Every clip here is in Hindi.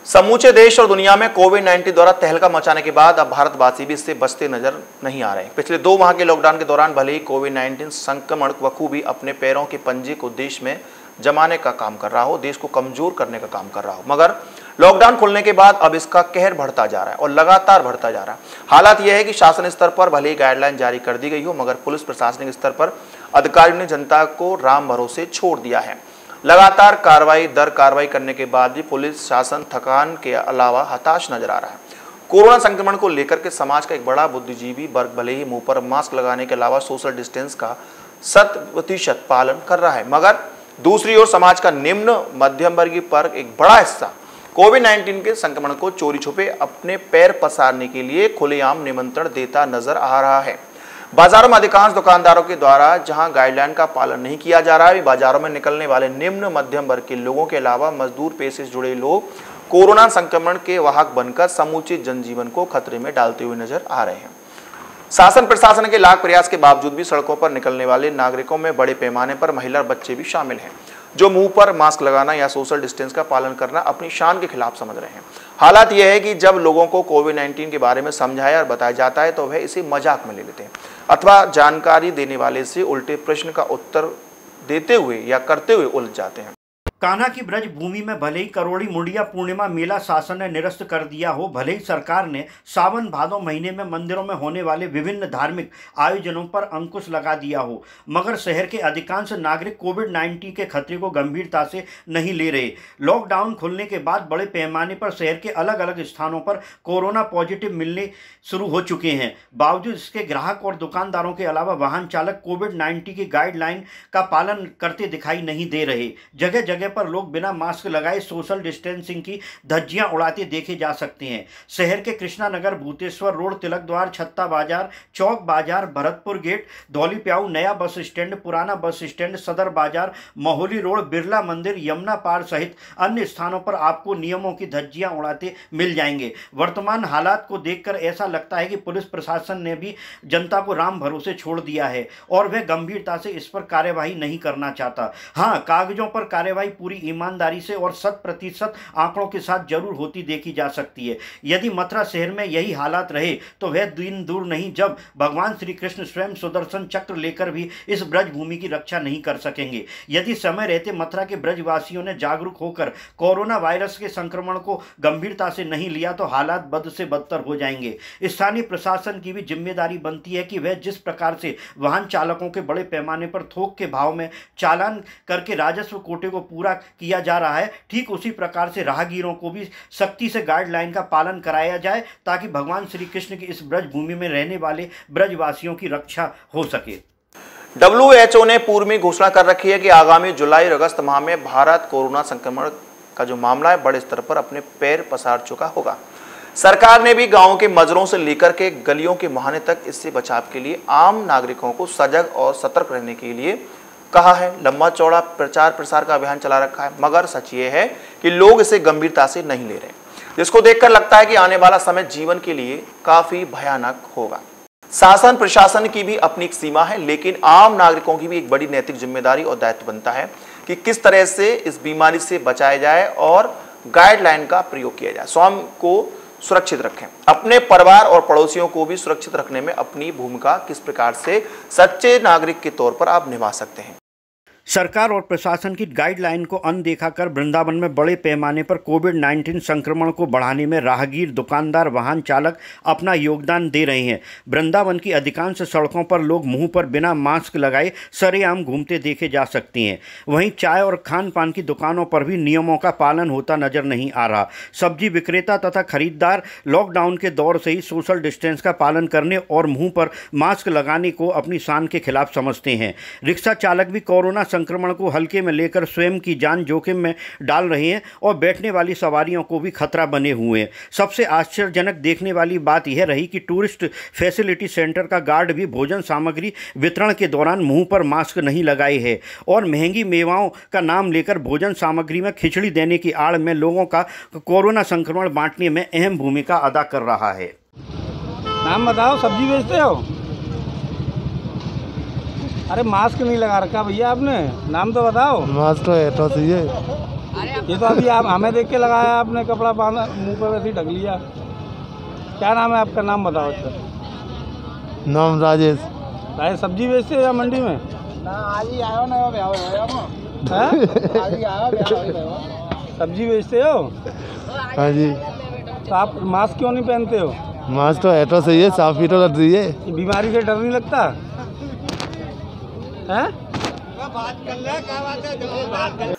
समूचे देश और दुनिया में कोविड-19 द्वारा तहलका मचाने के बाद अब भारतवासी भी इससे बचते नजर नहीं आ रहे हैं। पिछले 2 माह के लॉकडाउन के दौरान भले ही कोविड-19 संक्रमण बखूबी अपने पैरों के पंजे को देश में जमाने का काम कर रहा हो, देश को कमजोर करने का काम कर रहा हो, मगर लॉकडाउन खुलने के बाद अब इसका कहर बढ़ता जा रहा है और लगातार बढ़ता जा रहा है। हालात यह है कि शासन स्तर पर भले ही गाइडलाइन जारी कर दी गई हो, मगर पुलिस प्रशासनिक स्तर पर अधिकारियों ने जनता को राम भरोसे छोड़ दिया है। लगातार कार्रवाई दर कार्रवाई करने के बाद भी पुलिस शासन थकान के अलावा हताश नजर आ रहा है। कोरोना संक्रमण को लेकर के समाज का एक बड़ा बुद्धिजीवी वर्ग भले ही मुंह पर मास्क लगाने के अलावा सोशल डिस्टेंस का 100% पालन कर रहा है, मगर दूसरी ओर समाज का निम्न मध्यम वर्गीय वर्ग एक बड़ा हिस्सा कोविड-19 के संक्रमण को चोरी छुपे अपने पैर पसारने के लिए खुलेआम निमंत्रण देता नजर आ रहा है। बाजारों में अधिकांश दुकानदारों के द्वारा जहां गाइडलाइन का पालन नहीं किया जा रहा है, बाजारों में निकलने वाले निम्न मध्यम वर्ग के लोगों के अलावा मजदूर पेशे से जुड़े लोग कोरोना संक्रमण के वाहक बनकर समूचे जनजीवन को खतरे में डालते हुए नजर आ रहे हैं। शासन प्रशासन के लाख प्रयास के बावजूद भी सड़कों पर निकलने वाले नागरिकों में बड़े पैमाने पर महिला और बच्चे भी शामिल हैं, जो मुंह पर मास्क लगाना या सोशल डिस्टेंस का पालन करना अपनी शान के खिलाफ समझ रहे हैं। हालात यह है कि जब लोगों को कोविड-19 के बारे में समझाया और बताया जाता है तो वह इसे मजाक में ले लेते हैं अथवा जानकारी देने वाले से उल्टे प्रश्न का उत्तर देते हुए या करते हुए उलझ जाते हैं। कान्हा की ब्रज भूमि में भले ही करोड़ी मुंडिया पूर्णिमा मेला शासन ने निरस्त कर दिया हो, भले ही सरकार ने सावन भादो महीने में मंदिरों में होने वाले विभिन्न धार्मिक आयोजनों पर अंकुश लगा दिया हो, मगर शहर के अधिकांश नागरिक कोविड-19 के खतरे को गंभीरता से नहीं ले रहे। लॉकडाउन खुलने के बाद बड़े पैमाने पर शहर के अलग अलग स्थानों पर कोरोना पॉजिटिव मिलने शुरू हो चुके हैं। बावजूद इसके ग्राहक और दुकानदारों के अलावा वाहन चालक कोविड-19 की गाइडलाइन का पालन करते दिखाई नहीं दे रहे। जगह जगह पर लोग बिना मास्क लगाए सोशल डिस्टेंसिंग की धज्जियां उड़ाते देखे जा सकते हैं। शहर के कृष्णा नगर, भूतेश्वर रोड, तिलक द्वार, छत्ता बाजार, चौक बाजार, भरतपुर गेट, धौली प्याऊ, नया बस स्टैंड, पुराना बस स्टैंड, सदर बाजार, मोहली रोड, बिरला मंदिर, यमुना पार सहित अन्य स्थानों पर आपको नियमों की धज्जियां उड़ाते मिल जाएंगे। वर्तमान हालात को देखकर ऐसा लगता है कि पुलिस प्रशासन ने भी जनता को राम भरोसे छोड़ दिया है और वह गंभीरता से इस पर कार्यवाही नहीं करना चाहता। हाँ, कागजों पर कार्यवाही पूरी ईमानदारी से और 100% आंकड़ों के साथ जरूर होती देखी जा सकती है। यदि मथुरा शहर में यही हालात रहे तो वह दिन दूर नहीं जब भगवान श्री कृष्ण स्वयं सुदर्शन चक्र लेकर भी इस ब्रज भूमि की रक्षा नहीं कर सकेंगे। यदि समय रहते मथुरा के ब्रजवासियों ने जागरूक होकर कोरोना वायरस के संक्रमण को गंभीरता से नहीं लिया तो हालात बद से बदतर हो जाएंगे। स्थानीय प्रशासन की भी जिम्मेदारी बनती है कि वह जिस प्रकार से वाहन चालकों के बड़े पैमाने पर थोक के भाव में चालान करके राजस्व कोटे को पूरा किया जा रहा है, ठीक उसी प्रकार से राहगीरों को भी सख्ती से गाइडलाइन का पालन कराया जाए ताकि भगवान श्री कृष्ण की इस ब्रज भूमि में रहने वाले ब्रजवासियों की रक्षा हो सके। WHO ने पूर्व में घोषणा कर रखी है कि आगामी जुलाई और अगस्त माह में भारत कोरोना संक्रमण का जो मामला है बड़े स्तर पर अपने पैर पसार चुका होगा। सरकार ने भी गांवों के मजरों से लेकर के गलियों के मुहाने तक इससे बचाव के लिए आम नागरिकों को सजग और सतर्क रहने के लिए कहा है। लंबा चौड़ा प्रचार प्रसार का अभियान चला रखा है, मगर सच ये है कि लोग इसे गंभीरता से नहीं ले रहे, जिसको देखकर लगता है कि आने वाला समय जीवन के लिए काफी भयानक होगा। शासन प्रशासन की भी अपनी एक सीमा है, लेकिन आम नागरिकों की भी एक बड़ी नैतिक जिम्मेदारी और दायित्व बनता है कि किस तरह से इस बीमारी से बचाया जाए और गाइडलाइन का प्रयोग किया जाए। स्वयं को सुरक्षित रखें, अपने परिवार और पड़ोसियों को भी सुरक्षित रखने में अपनी भूमिका किस प्रकार से सच्चे नागरिक के तौर पर आप निभा सकते हैं। सरकार और प्रशासन की गाइडलाइन को अनदेखा कर वृंदावन में बड़े पैमाने पर कोविड-19 संक्रमण को बढ़ाने में राहगीर, दुकानदार, वाहन चालक अपना योगदान दे रहे हैं। वृंदावन की अधिकांश सड़कों पर लोग मुंह पर बिना मास्क लगाए सरेआम घूमते देखे जा सकते हैं। वहीं चाय और खान पान की दुकानों पर भी नियमों का पालन होता नजर नहीं आ रहा। सब्जी विक्रेता तथा खरीदार लॉकडाउन के दौर से ही सोशल डिस्टेंस का पालन करने और मुँह पर मास्क लगाने को अपनी शान के खिलाफ समझते हैं। रिक्शा चालक भी कोरोना संक्रमण को हल्के में लेकर स्वयं की जान जोखिम में डाल रहे हैं और बैठने वाली सवारियों को भी खतरा बने हुए हैं। सबसे आश्चर्यजनक देखने वाली बात यह रही कि टूरिस्ट फैसिलिटी सेंटर का गार्ड भी भोजन सामग्री वितरण के दौरान मुंह पर मास्क नहीं लगाए है और महंगी मेवाओं का नाम लेकर भोजन सामग्री में खिचड़ी देने की आड़ में लोगों का कोरोना संक्रमण बांटने में अहम भूमिका अदा कर रहा है। नाम बताओ, सब्जी बेचते हो? अरे मास्क नहीं लगा रखा भैया आपने, नाम तो बताओ। मास्क तो चाहिए। ये तो अभी आप हमें देख के लगाया, आपने कपड़ा बांधा मुंह पे वैसे ही ढक लिया। क्या नाम है आपका? नाम बताओ। अच्छा, नाम राजेश। राजेश, सब्जी बेचते हो या मंडी में? सब्जी बेचते हो? हाँ जी। तो आप मास्क क्यों नहीं पहनते हो? मास्क तो है तो सही है, साफ ही तो कर दीजिए। ये बीमारी से डर नहीं लगता है?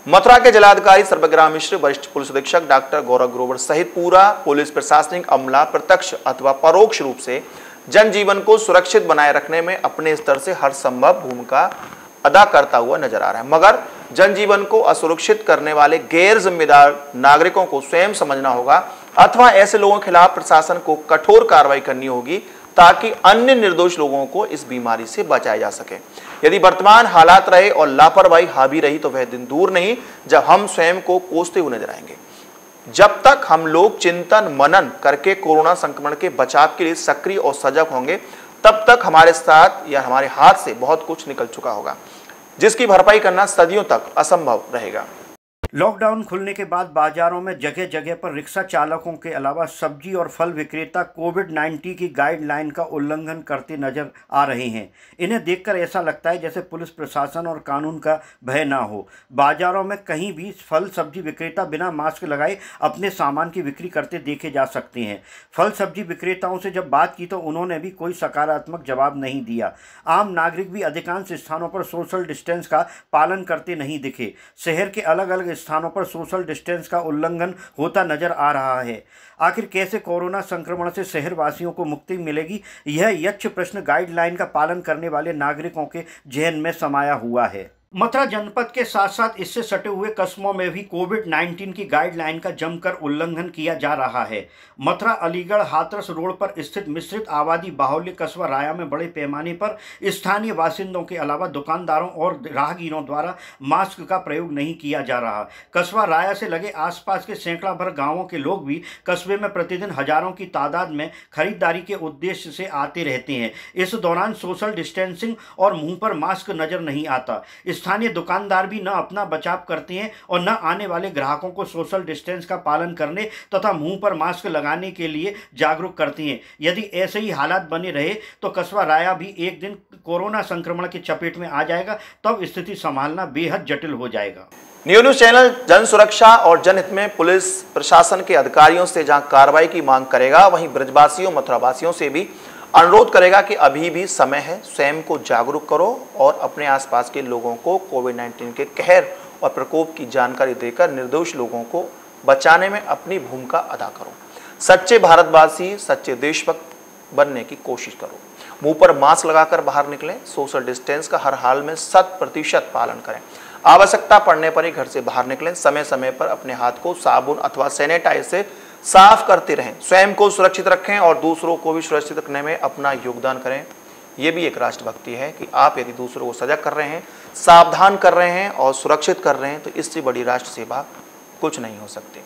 मथुरा के जिलाधिकारी सर्वग्राम मिश्र, वरिष्ठ पुलिस अधीक्षक डॉक्टर गौरव ग्रोवर सहित पूरा पुलिस प्रशासनिक अमला प्रत्यक्ष अथवा परोक्ष रूप से जनजीवन को सुरक्षित बनाए रखने में अपने स्तर से हर संभव भूमिका अदा करता हुआ नजर आ रहा है, मगर जनजीवन को असुरक्षित करने वाले गैर जिम्मेदार नागरिकों को स्वयं समझना होगा अथवा ऐसे लोगों के खिलाफ प्रशासन को कठोर कार्रवाई करनी होगी ताकि अन्य निर्दोष लोगों को इस बीमारी से बचाया जा सके। यदि वर्तमान हालात रहे और लापरवाही हावी रही तो वह दिन दूर नहीं जब हम स्वयं को कोसते हुए नजर आएंगे। जब तक हम लोग चिंतन मनन करके कोरोना संक्रमण के बचाव के लिए सक्रिय और सजग होंगे, तब तक हमारे साथ या हमारे हाथ से बहुत कुछ निकल चुका होगा, जिसकी भरपाई करना सदियों तक असंभव रहेगा। लॉकडाउन खुलने के बाद बाजारों में जगह जगह पर रिक्शा चालकों के अलावा सब्जी और फल विक्रेता कोविड-19 की गाइडलाइन का उल्लंघन करते नजर आ रहे हैं। इन्हें देखकर ऐसा लगता है जैसे पुलिस प्रशासन और कानून का भय ना हो। बाजारों में कहीं भी फल सब्जी विक्रेता बिना मास्क लगाए अपने सामान की बिक्री करते देखे जा सकते हैं। फल सब्जी विक्रेताओं से जब बात की तो उन्होंने भी कोई सकारात्मक जवाब नहीं दिया। आम नागरिक भी अधिकांश स्थानों पर सोशल डिस्टेंस का पालन करते नहीं दिखे। शहर के अलग अलग स्थानों पर सोशल डिस्टेंस का उल्लंघन होता नजर आ रहा है। आखिर कैसे कोरोना संक्रमण से शहरवासियों को मुक्ति मिलेगी, यह यक्ष प्रश्न गाइडलाइन का पालन करने वाले नागरिकों के जहन में समाया हुआ है। मथुरा जनपद के साथ साथ इससे सटे हुए कस्बों में भी कोविड-19 की गाइडलाइन का जमकर उल्लंघन किया जा रहा है। मथुरा अलीगढ़ हाथरस रोड पर स्थित मिश्रित आबादी बाहुल्य कस्बा राया में बड़े पैमाने पर स्थानीय बासिंदों के अलावा दुकानदारों और राहगीरों द्वारा मास्क का प्रयोग नहीं किया जा रहा। कस्बा राया से लगे आसपास के सैकड़ा भर गाँवों के लोग भी कस्बे में प्रतिदिन हजारों की तादाद में खरीदारी के उद्देश्य से आते रहते हैं। इस दौरान सोशल डिस्टेंसिंग और मुंह पर मास्क नजर नहीं आता। स्थानीय दुकानदार भी न अपना बचाव करते हैं और न आने वाले ग्राहकों को सोशल डिस्टेंस का पालन करने तथा मुंह पर मास्क लगाने के लिए जागरूक करते हैं। यदि ऐसे ही हालात बने रहे तो कस्बा राया भी एक दिन कोरोना संक्रमण की चपेट में आ जाएगा, तब स्थिति संभालना बेहद जटिल हो जाएगा। न्यूज़ चैनल जन सुरक्षा और जनहित में पुलिस प्रशासन के अधिकारियों से जहां कार्रवाई की मांग करेगा, वहीं ब्रजवासियों मथुरावासियों से भी अनुरोध करेगा कि अभी भी समय है, स्वयं को जागरूक करो और अपने आसपास के लोगों को कोविड-19 के कहर और प्रकोप की जानकारी देकर निर्दोष लोगों को बचाने में अपनी भूमिका अदा करो। सच्चे भारतवासी, सच्चे देशभक्त बनने की कोशिश करो। मुंह पर मास्क लगाकर बाहर निकलें, सोशल डिस्टेंस का हर हाल में 100% पालन करें। आवश्यकता पड़ने पर ही घर से बाहर निकलें। समय समय पर अपने हाथ को साबुन अथवा सैनिटाइजर से साफ करते रहें। स्वयं को सुरक्षित रखें और दूसरों को भी सुरक्षित रखने में अपना योगदान करें। ये भी एक राष्ट्रभक्ति है कि आप यदि दूसरों को सजग कर रहे हैं, सावधान कर रहे हैं और सुरक्षित कर रहे हैं, तो इससे बड़ी राष्ट्र सेवा कुछ नहीं हो सकती।